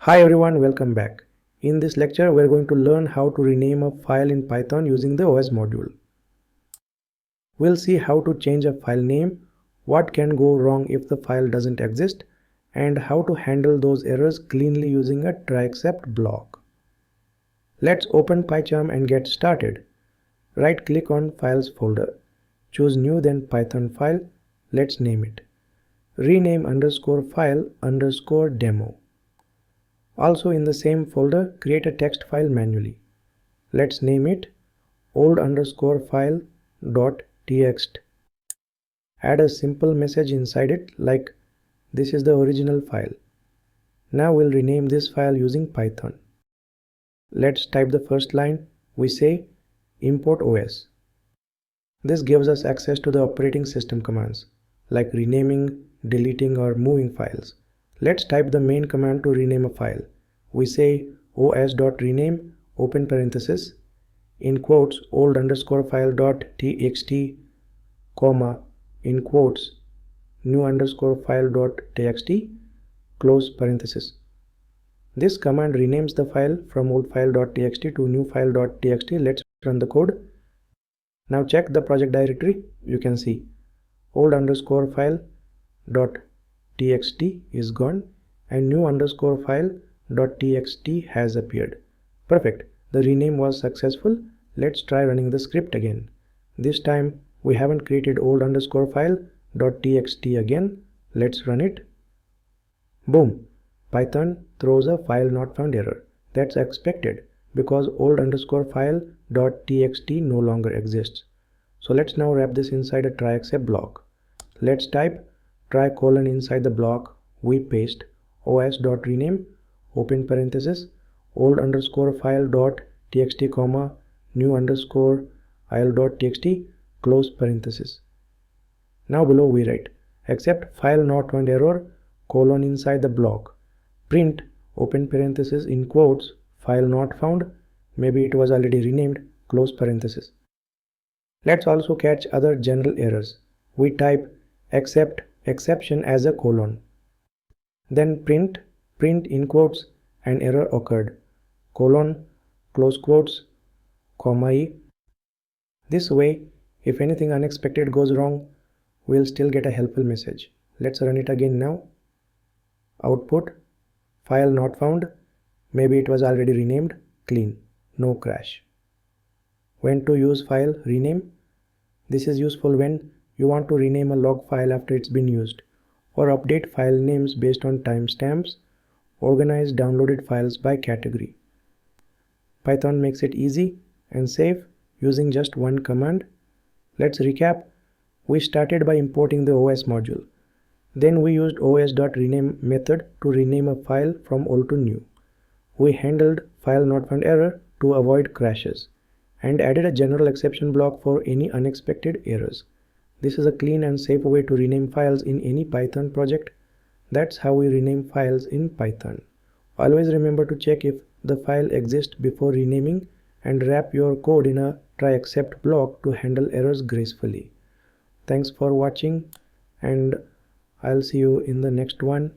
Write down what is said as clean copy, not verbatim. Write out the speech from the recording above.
Hi everyone, welcome back. In this lecture, we're going to learn how to rename a file in Python using the OS module. We'll see how to change a file name, what can go wrong if the file doesn't exist, and how to handle those errors cleanly using a try except block. Let's open PyCharm and get started. Right-click on Files folder. Choose New, then Python file. Let's name it. Rename _file_demo. Also in the same folder, create a text file manually. Let's name it old_file.txt. Add a simple message inside it like this is the original file. Now we'll rename this file using Python. Let's type the first line. We say import OS. This gives us access to the operating system commands like renaming, deleting or moving files. Let's type the main command to rename a file. We say os.rename open parenthesis in quotes old_file.txt comma in quotes new_file.txt close parenthesis. This command renames the file from old file.txt to new file.txt. Let's run the code. Now check the project directory. You can see old_file.txt is gone and new_file.txt has appeared. Perfect. The rename was successful. Let's try running the script again. This time we haven't created old_file.txt again. Let's run it. Boom. Python throws a file not found error. That's expected because old_file.txt no longer exists. So let's now wrap this inside a try except block. Let's type try : inside the block. We paste os.rename open parenthesis old_file.txt comma new_file.txt close parenthesis. Now below we write except file not found error : inside the block print open parenthesis in quotes file not found, maybe it was already renamed, close parenthesis. Let's also catch other general errors. We type except exception as a colon. Then print in quotes an error occurred, colon, close quotes, comma e. This way, if anything unexpected goes wrong, we'll still get a helpful message. Let's run it again now. Output, file not found, maybe it was already renamed, clean, no crash. When to use file rename? This is useful when you want to rename a log file after it's been used, or update file names based on timestamps, organize downloaded files by category. Python makes it easy and safe using just one command. Let's recap. We started by importing the OS module. Then we used os.rename method to rename a file from old to new. We handled file not found error to avoid crashes and added a general exception block for any unexpected errors. This is a clean and safe way to rename files in any Python project. That's how we rename files in Python. Always remember to check if the file exists before renaming and wrap your code in a try except block to handle errors gracefully. Thanks for watching and I'll see you in the next one.